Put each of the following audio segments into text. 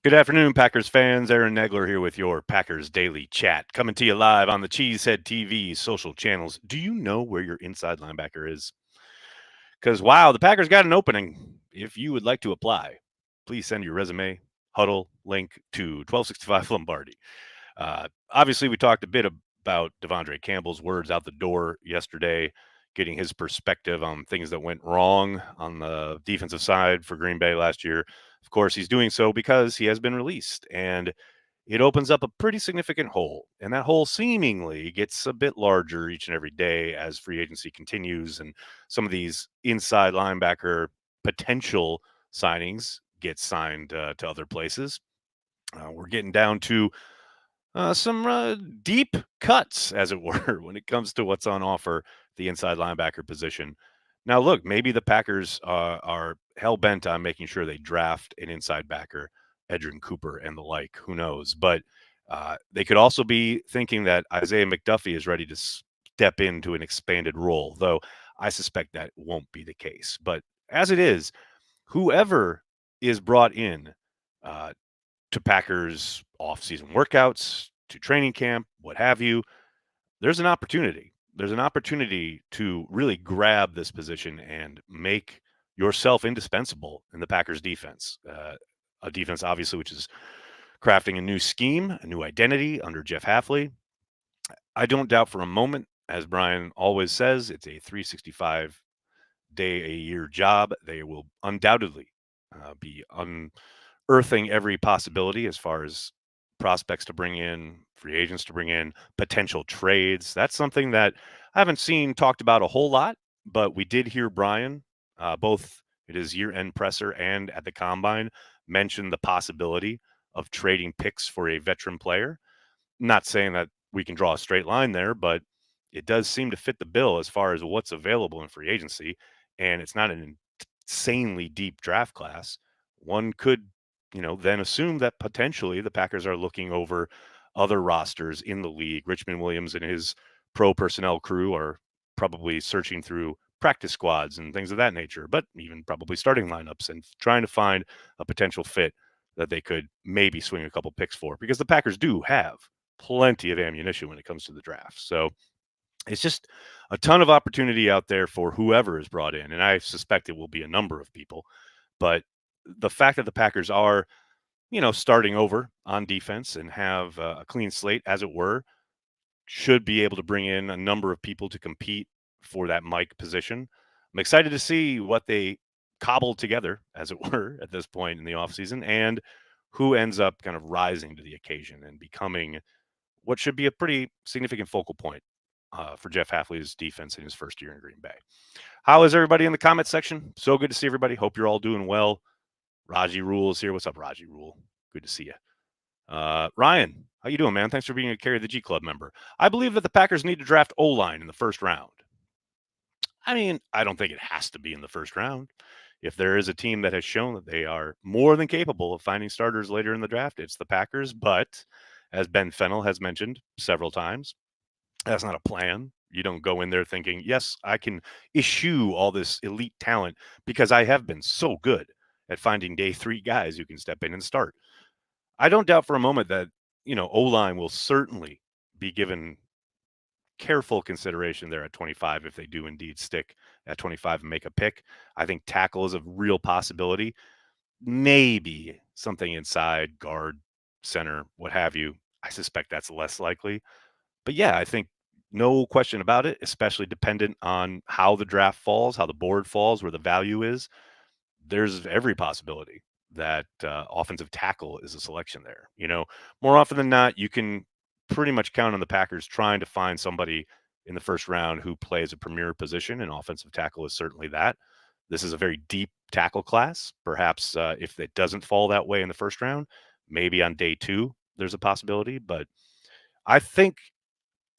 Good afternoon, Packers fans. Aaron Negler here with your Packers Daily Chat, coming to you live on the Cheesehead TV social channels. Do you know where your inside linebacker is? Because, wow, the Packers got an opening. If you would like to apply, please send your resume, huddle, link to 1265 Lombardi. Obviously, we talked a bit about Devondre Campbell's words out the door yesterday, getting his perspective on things that went wrong on the defensive side for Green Bay last year. Of course, he's doing so because he has been released, and it opens up a pretty significant hole. And that hole seemingly gets a bit larger each and every day as free agency continues and some of these inside linebacker potential signings get signed to other places. We're getting down to some deep cuts, as it were, when it comes to what's on offer the inside linebacker position. Now, look, maybe the Packers are hell bent on making sure they draft an inside backer, Edrin Cooper and the like. Who knows? But they could also be thinking that Isaiah McDuffy is ready to step into an expanded role, though I suspect that won't be the case. But as it is, whoever is brought in uh, to Packers off-season workouts, to training camp, what have you, there's an opportunity. There's an opportunity to really grab this position and make yourself indispensable in the Packers defense. A defense, obviously, which is crafting a new scheme, a new identity under Jeff Hafley. I don't doubt for a moment, as Brian always says, it's a 365 day a year job. They will undoubtedly be unearthing every possibility as far as prospects to bring in, free agents to bring in, potential trades. That's something that I haven't seen talked about a whole lot, but we did hear Brian, both at his year end presser and at the combine, mention the possibility of trading picks for a veteran player. Not saying that we can draw a straight line there, but it does seem to fit the bill as far as what's available in free agency. And it's not an insanely deep draft class. One could, then assume that potentially the Packers are looking over other rosters in the league. Richmond Williams and his pro personnel crew are probably searching through practice squads and things of that nature, but even probably starting lineups and trying to find a potential fit that they could maybe swing a couple picks for, because the Packers do have plenty of ammunition when it comes to the draft. So it's just a ton of opportunity out there for whoever is brought in. And I suspect it will be a number of people. But the fact that the Packers are, starting over on defense and have a clean slate, as it were, should be able to bring in a number of people to compete for that Mike position. I'm excited to see what they cobble together, as it were, at this point in the offseason, and who ends up kind of rising to the occasion and becoming what should be a pretty significant focal point for Jeff Hafley's defense in his first year in Green Bay. How is everybody in the comment section? So good to see everybody. Hope you're all doing well. Raji Rule is here. What's up, Raji Rule? Good to see you. Ryan, how you doing, man? Thanks for being a Carry the G Club member. I believe that the Packers need to draft O-line in the first round. I mean, I don't think it has to be in the first round. If there is a team that has shown that they are more than capable of finding starters later in the draft, it's the Packers. But as Ben Fennell has mentioned several times, that's not a plan. You don't go in there thinking, yes, I can eschew all this elite talent because I have been so good at finding day three guys who can step in and start. I don't doubt for a moment that, O-line will certainly be given careful consideration there at 25 if they do indeed stick at 25 and make a pick. I think tackle is a real possibility. Maybe something inside, guard, center, what have you. I suspect that's less likely. But yeah, I think no question about it, especially dependent on how the draft falls, how the board falls, where the value is. There's every possibility that offensive tackle is a selection there. More often than not, you can pretty much count on the Packers trying to find somebody in the first round who plays a premier position, and offensive tackle is certainly that. This is a very deep tackle class. Perhaps if it doesn't fall that way in the first round, maybe on day two, there's a possibility. But I think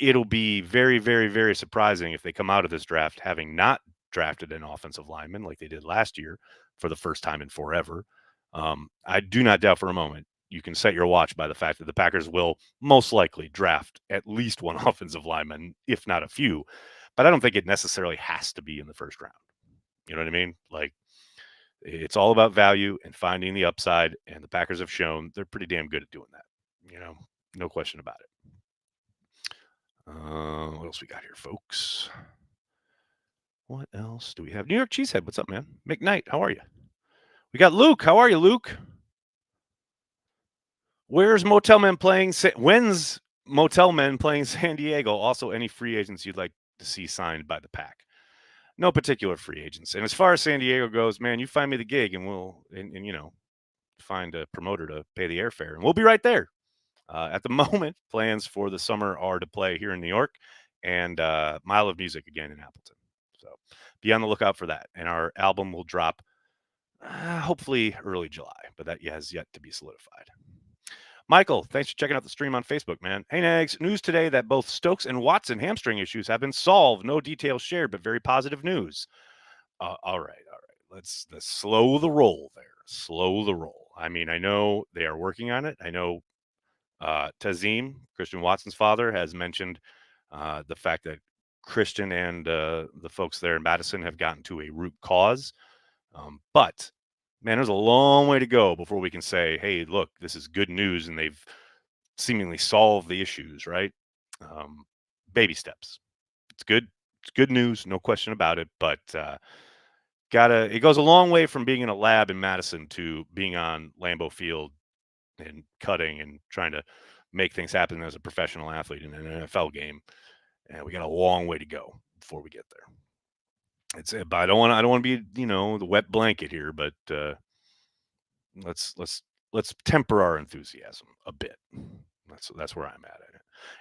it'll be very, very, very surprising if they come out of this draft having not drafted an offensive lineman like they did last year for the first time in forever. I do not doubt for a moment you can set your watch by the fact that the Packers will most likely draft at least one offensive lineman, if not a few. But I don't think it necessarily has to be in the first round. You know what I mean? Like, It's all about value and finding the upside, and the Packers have shown they're pretty damn good at doing that. No question about it. What else we got here, folks? What else do we have? New York Cheesehead, what's up, man? McKnight, how are you? We got Luke. How are you, Luke? Where's Motel Men playing? When's Motel Men playing San Diego? Also, any free agents you'd like to see signed by the Pack? No particular free agents. And as far as San Diego goes, man, you find me the gig, and we'll find a promoter to pay the airfare, and we'll be right there. At the moment, plans for the summer are to play here in New York and Mile of Music again in Appleton. So be on the lookout for that. And our album will drop hopefully early July, but that has yet to be solidified. Michael, thanks for checking out the stream on Facebook, man. Hey, Nags, news today that both Stokes and Watson hamstring issues have been solved. No details shared, but very positive news. All right. Let's slow the roll there. Slow the roll. I mean, I know they are working on it. I know Tazim, Christian Watson's father, has mentioned the fact that Christian and the folks there in Madison have gotten to a root cause. But, man, there's a long way to go before we can say, hey, look, this is good news, and they've seemingly solved the issues, right? Baby steps. It's good. It's good news, no question about it. But it goes a long way from being in a lab in Madison to being on Lambeau Field and cutting and trying to make things happen as a professional athlete in an NFL game. And we got a long way to go before we get there. But I don't want to be, the wet blanket here, but let's temper our enthusiasm a bit. That's where I'm at.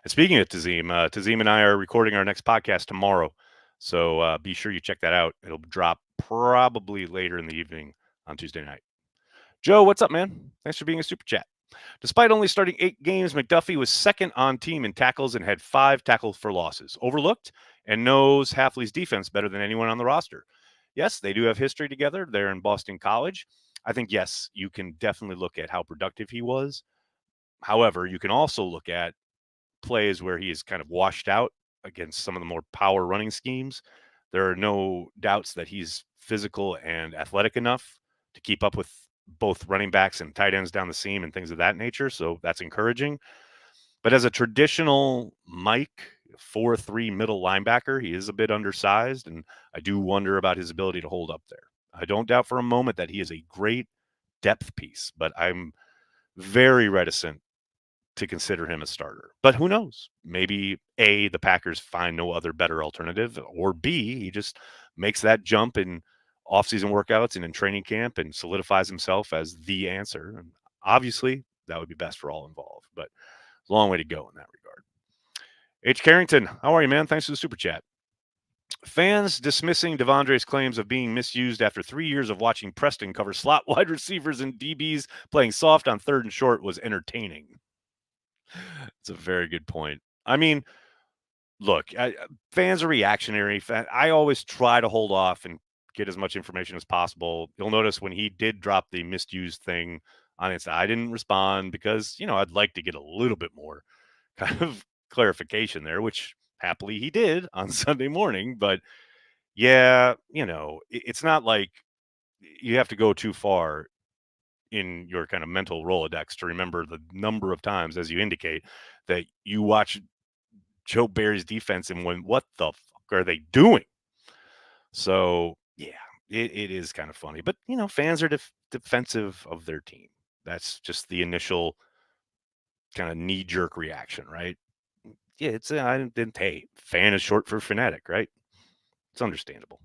And speaking of Tazim, Tazim and I are recording our next podcast tomorrow. So be sure you check that out. It'll drop probably later in the evening on Tuesday night. Joe, what's up, man? Thanks for being a super chat. Despite only starting 8 games, McDuffy was second on team in tackles and had 5 tackles for losses. Overlooked and knows Hafley's defense better than anyone on the roster. Yes, they do have history together. They're in Boston College. I think, yes, you can definitely look at how productive he was. However, you can also look at plays where he is kind of washed out against some of the more power running schemes. There are no doubts that he's physical and athletic enough to keep up with both running backs and tight ends down the seam and things of that nature. So that's encouraging. But as a traditional Mike 4-3 middle linebacker, he is a bit undersized, and I do wonder about his ability to hold up there. I don't doubt for a moment that he is a great depth piece, but I'm very reticent to consider him a starter. But who knows? Maybe A, the Packers find no other better alternative, or B, he just makes that jump in offseason workouts and in training camp and solidifies himself as the answer. And obviously, that would be best for all involved. But a long way to go in that regard. H. Carrington, how are you, man? Thanks for the super chat. Fans dismissing Devondre's claims of being misused after 3 years of watching Preston cover slot wide receivers and DBs playing soft on 3rd and short was entertaining. It's a very good point. I mean, look, fans are reactionary. I always try to hold off and get as much information as possible. You'll notice when he did drop the misused thing on Insta, I didn't respond because, I'd like to get a little bit more kind of clarification there, which happily he did on Sunday morning. But yeah, it's not like you have to go too far in your kind of mental Rolodex to remember the number of times, as you indicate, that you watch Joe Barry's defense and went, what the fuck are they doing? So, yeah, it is kind of funny. But, fans are defensive of their team. That's just the initial kind of knee-jerk reaction, right? Yeah, hey, fan is short for fanatic, right? It's understandable.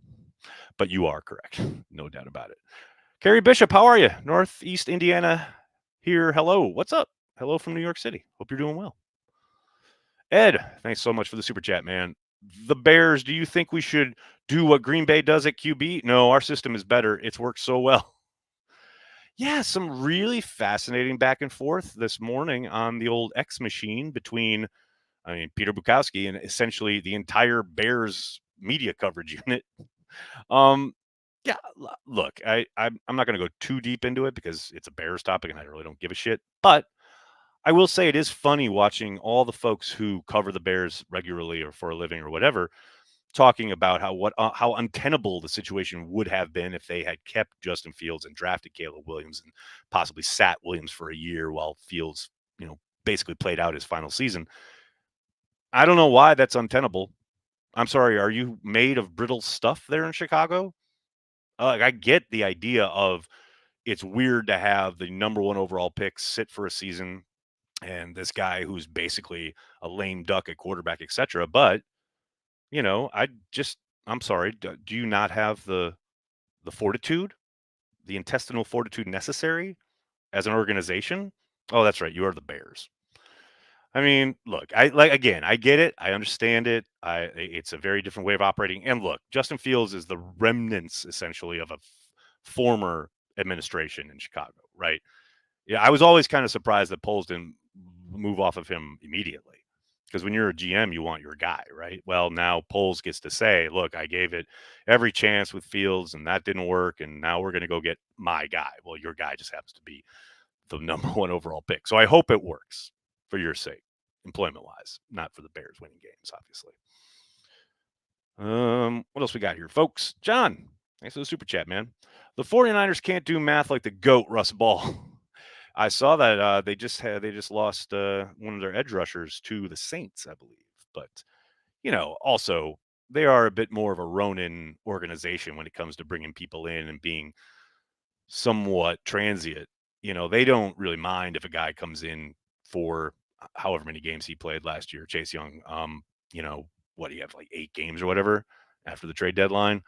But you are correct. No doubt about it. Carrie Bishop, how are you? Northeast Indiana here. Hello. What's up? Hello from New York City. Hope you're doing well. Ed, thanks so much for the super chat, man. The Bears, do you think we should do what Green Bay does at QB? No, our system is better. It's worked so well. Yeah, some really fascinating back and forth this morning on the old X machine between, Peter Bukowski and essentially the entire Bears media coverage unit. Yeah, look, I'm not going to go too deep into it because it's a Bears topic and I really don't give a shit. But I will say it is funny watching all the folks who cover the Bears regularly or for a living or whatever talking about how untenable the situation would have been if they had kept Justin Fields and drafted Caleb Williams and possibly sat Williams for a year while Fields, basically played out his final season. I don't know why that's untenable. I'm sorry, are you made of brittle stuff there in Chicago? I get the idea of it's weird to have the number one overall pick sit for a season and this guy who's basically a lame duck at quarterback, etc. But I just, I'm sorry, do you not have the fortitude, the intestinal fortitude necessary as an organization? Oh, that's right, you are the Bears. I mean, look, I get it. I understand it. It's a very different way of operating. And look, Justin Fields is the remnants essentially of a former administration in Chicago, right? Yeah, I was always kind of surprised that Poles didn't move off of him immediately. Because when you're a GM, you want your guy, right? Well, now Poles gets to say, look, I gave it every chance with Fields and that didn't work. And now we're going to go get my guy. Well, your guy just happens to be the number one overall pick. So I hope it works for your sake, employment wise, not for the Bears winning games, obviously. What else we got here, folks? John, thanks for the super chat, man. The 49ers can't do math like the GOAT, Russ Ball. I saw that they just lost one of their edge rushers to the Saints, I believe. But also they are a bit more of a Ronin organization when it comes to bringing people in and being somewhat transient. They don't really mind if a guy comes in for however many games he played last year. Chase Young, what do you have, like 8 games or whatever after the trade deadline?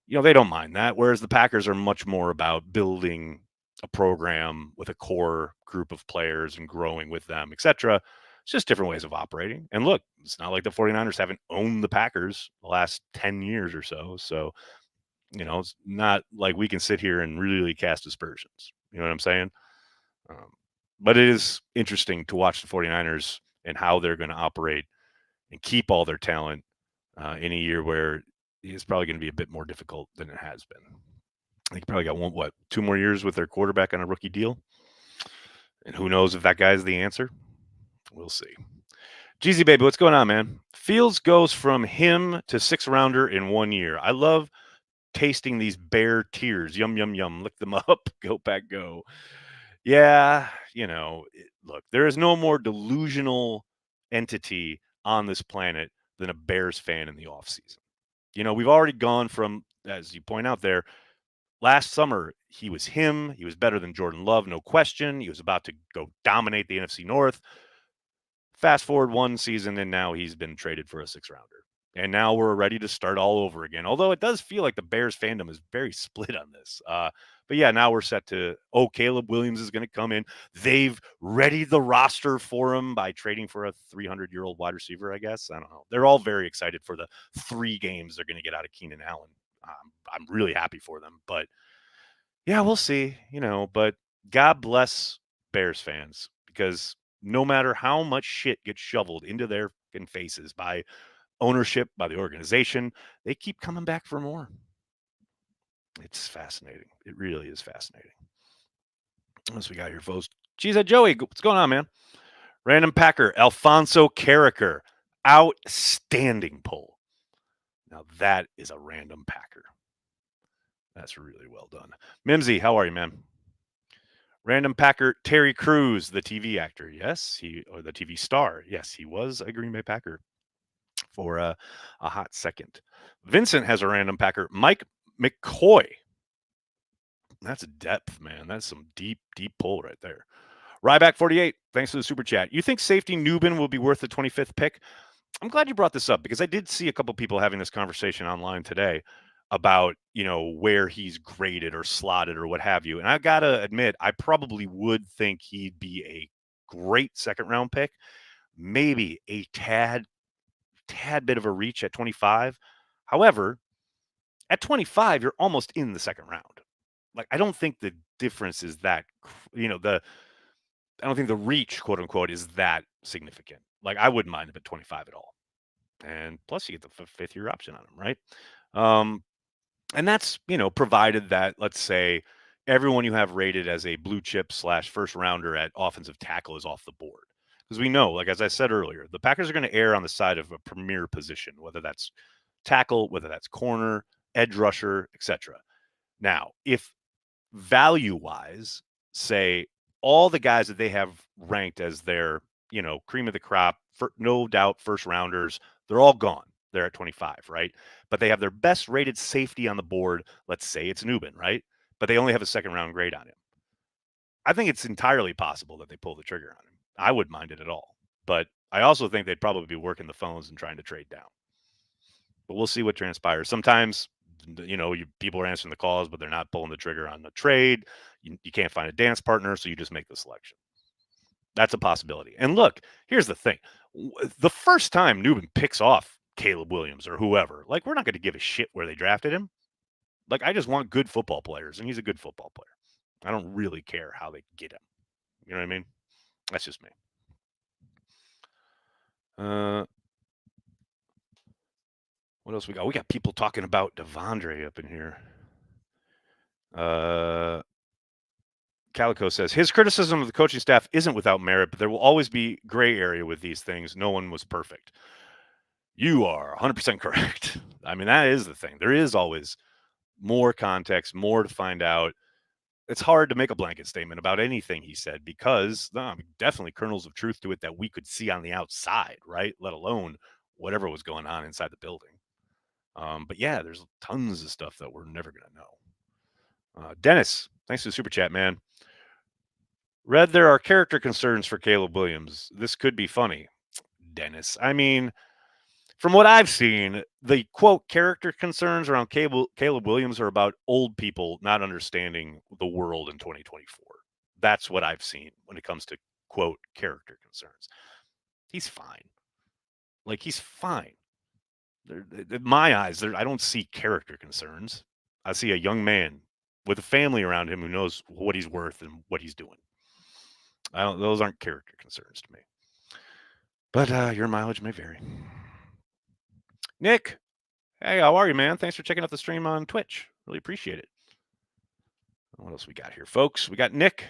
They don't mind that. Whereas the Packers are much more about building a program with a core group of players and growing with them, etc. It's just different ways of operating. And look, it's not like the 49ers haven't owned the Packers the last 10 years or so. So, it's not like we can sit here and really cast aspersions. You know what I'm saying? But it is interesting to watch the 49ers and how they're going to operate and keep all their talent in a year where it's probably going to be a bit more difficult than it has been. They probably got 2 more years with their quarterback on a rookie deal. And who knows if that guy's the answer? We'll see. Jeezy baby, what's going on, man? Fields goes from him to 6th rounder in 1 year. I love tasting these Bear tears. Yum, yum, yum. Lick them up. Go, Pack, go. Yeah, look, there is no more delusional entity on this planet than a Bears fan in the offseason. We've already gone from, as you point out there, last summer, he was him. He was better than Jordan Love, no question. He was about to go dominate the NFC North. Fast forward 1 season, and now he's been traded for a 6th rounder. And now we're ready to start all over again. Although it does feel like the Bears fandom is very split on this. But yeah, now we're set to, Caleb Williams is going to come in. They've readied the roster for him by trading for a 300-year-old wide receiver, I guess. I don't know. They're all very excited for the 3 games they're going to get out of Keenan Allen. I'm really happy for them. But yeah, we'll see, but God bless Bears fans, because no matter how much shit gets shoveled into their faces by ownership, by the organization, they keep coming back for more. It's fascinating. It really is fascinating. What else we got here, folks? Geez, Joey, what's going on, man? Random Packer, Alfonso Carricker, outstanding pull. Now that is a random Packer. That's really well done. Mimsy, how are you, man? Random Packer, Terry Crews, the TV actor. Yes, or the TV star. Yes, he was a Green Bay Packer for a hot second. Vincent has a random Packer, Mike McCoy. That's a depth, man. That's some deep, deep pull right there. Ryback 48, thanks for the super chat. You think safety Newbin will be worth the 25th pick? I'm glad you brought this up, because I did see a couple people having this conversation online today about, where he's graded or slotted or what have you. And I got to admit, I probably would think he'd be a great 2nd round pick, maybe a tad bit of a reach at 25. However, at 25, you're almost in the 2nd round. Like, I don't think the difference is that, I don't think the reach, quote unquote, is that significant. Like, I wouldn't mind him at 25 at all. And plus you get the 5th year option on him, right? And that's, provided that, let's say, everyone you have rated as a blue chip / 1st rounder at offensive tackle is off the board. Because we know, like, as I said earlier, the Packers are going to err on the side of a premier position, whether that's tackle, whether that's corner, edge rusher, etc. Now, if value-wise, say all the guys that they have ranked as their, cream of the crop, for no doubt first rounders, they're all gone. They're at 25, right? But they have their best rated safety on the board. Let's say it's Nubin, right? But they only have a second round grade on him. I think it's entirely possible that they pull the trigger on him. I wouldn't mind it at all. But I also think they'd probably be working the phones and trying to trade down. But we'll see what transpires. Sometimes, people are answering the calls, but they're not pulling the trigger on the trade. You can't find a dance partner, so you just make the selection. That's a possibility. And look, here's the thing. The first time Nubin picks off Caleb Williams or whoever, like, we're not going to give a shit where they drafted him. Like, I just want good football players, and he's a good football player. I don't really care how they get him. You know what I mean? That's just me. What else we got? We got people talking about Devondre up in here. Calico says, his criticism of the coaching staff isn't without merit, but there will always be gray area with these things. No one was perfect. You are 100% correct. I mean, that is the thing. There is always more context, more to find out. It's hard to make a blanket statement about anything he said because definitely kernels of truth to it that we could see on the outside, right? Let alone whatever was going on inside the building. But yeah, there's tons of stuff that we're never going to know. Dennis, thanks for the super chat, man. Red, there are character concerns for Caleb Williams. This could be funny. Dennis, I mean, from what I've seen, the quote character concerns around Caleb Williams are about old people not understanding the world in 2024. That's what I've seen when it comes to quote character concerns. He's fine. Like, he's fine. In my eyes, I don't see character concerns. I see a young man with a family around him who knows what he's worth and what he's doing. Those aren't character concerns to me. But your mileage may vary. Nick, hey, how are you, man? Thanks for checking out the stream on Twitch. Really appreciate it. What else we got here, folks? We got Nick.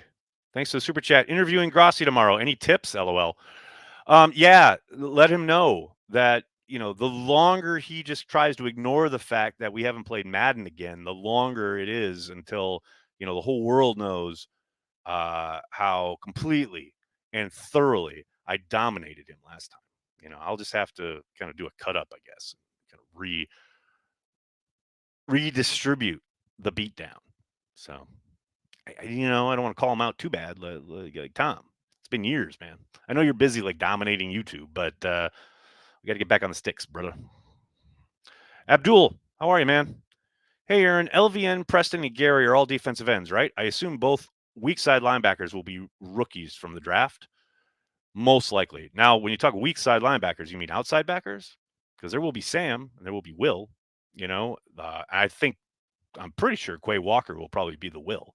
Thanks to the super chat. Interviewing Grossi tomorrow. Any tips? LOL. Yeah, let him know that, the longer he just tries to ignore the fact that we haven't played Madden again, the longer it is until, the whole world knows how completely and thoroughly I dominated him last time. I'll just have to kind of do a cut up, I guess, kind of redistribute the beatdown. So, I don't want to call him out too bad, like Tom. It's been years, man. I know you're busy like dominating YouTube, but we got to get back on the sticks, brother. Abdul, how are you, man? Hey, Aaron, LVN, Preston, and Gary are all defensive ends, right? I assume both weak side linebackers will be rookies from the draft. Most likely. Now, when you talk weak side linebackers, you mean outside backers? Because there will be Sam and there will be Will. I'm pretty sure Quay Walker will probably be the Will.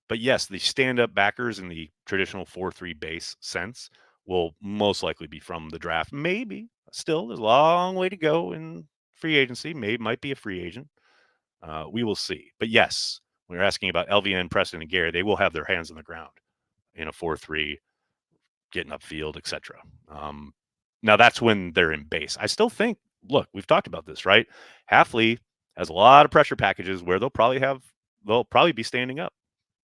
But yes, the stand-up backers in the traditional 4-3 base sense will most likely be from the draft. Maybe. Still, there's a long way to go in free agency. Might be a free agent. We will see. But yes, when you're asking about LVN, Preston, and Gary, they will have their hands on the ground in a 4-3, getting upfield, etc. Now, that's when they're in base. I still think, look, we've talked about this, right? Hafley has a lot of pressure packages where they'll probably be standing up.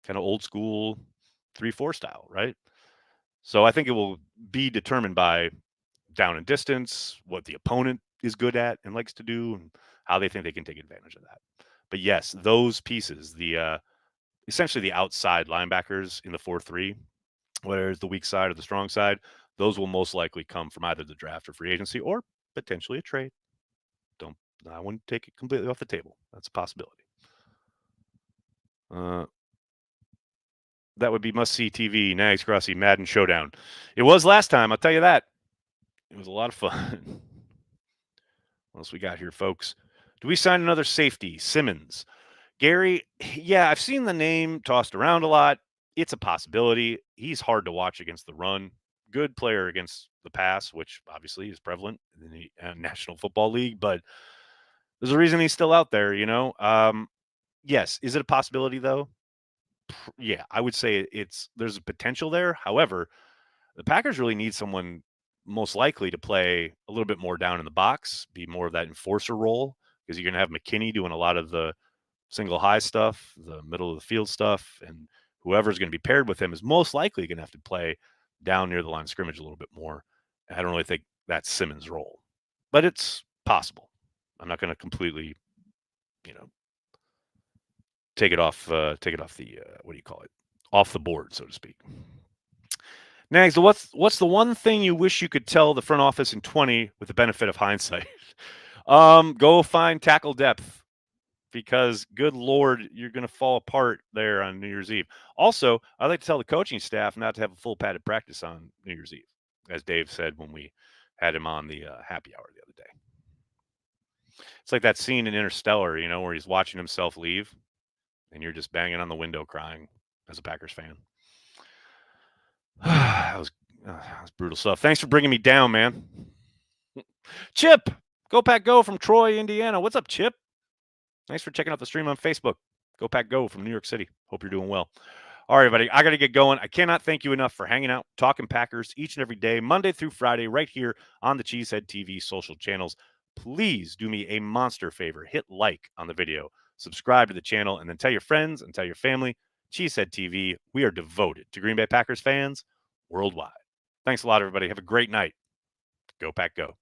Kind of old school 3-4 style, right? So I think it will be determined by down and distance, what the opponent is good at and likes to do, and how they think they can take advantage of that. But yes, those pieces, essentially the outside linebackers in the 4-3, whether it's the weak side or the strong side, those will most likely come from either the draft or free agency or potentially a trade. I wouldn't take it completely off the table. That's a possibility. That would be must-see TV, Nags Grossi, Madden Showdown. It was last time, I'll tell you that. It was a lot of fun. What else we got here, folks? Do we sign another safety? Simmons. Gary, yeah, I've seen the name tossed around a lot. It's a possibility. He's hard to watch against the run. Good player against the pass, which obviously is prevalent in the National Football League, but there's a reason he's still out there, Yes. Is it a possibility, though? Yeah, I would say there's a potential there. However, the Packers really need someone most likely to play a little bit more down in the box, be more of that enforcer role, because you're going to have McKinney doing a lot of the single high stuff, the middle of the field stuff, and whoever's going to be paired with him is most likely going to have to play down near the line of scrimmage a little bit more. I don't really think that's Simmons' role, but it's possible. I'm not going to completely, take it off the what do you call it? Off the board, so to speak. Next, what's the one thing you wish you could tell the front office in 20 with the benefit of hindsight? Go find tackle depth, because good Lord, you're going to fall apart there on New Year's Eve. Also, I'd like to tell the coaching staff not to have a full padded practice on New Year's Eve, as Dave said when we had him on the happy hour the other day. It's like that scene in Interstellar, where he's watching himself leave, and you're just banging on the window crying as a Packers fan. that was brutal stuff. Thanks for bringing me down, man. Chip, Go Pack Go from Troy, Indiana. What's up, Chip? Thanks for checking out the stream on Facebook. Go Pack Go from New York City. Hope you're doing well. All right, everybody, I got to get going. I cannot thank you enough for hanging out, talking Packers each and every day, Monday through Friday, right here on the Cheesehead TV social channels. Please do me a monster favor. Hit like on the video, subscribe to the channel, and then tell your friends and tell your family. Cheesehead TV, we are devoted to Green Bay Packers fans worldwide. Thanks a lot, everybody. Have a great night. Go Pack Go.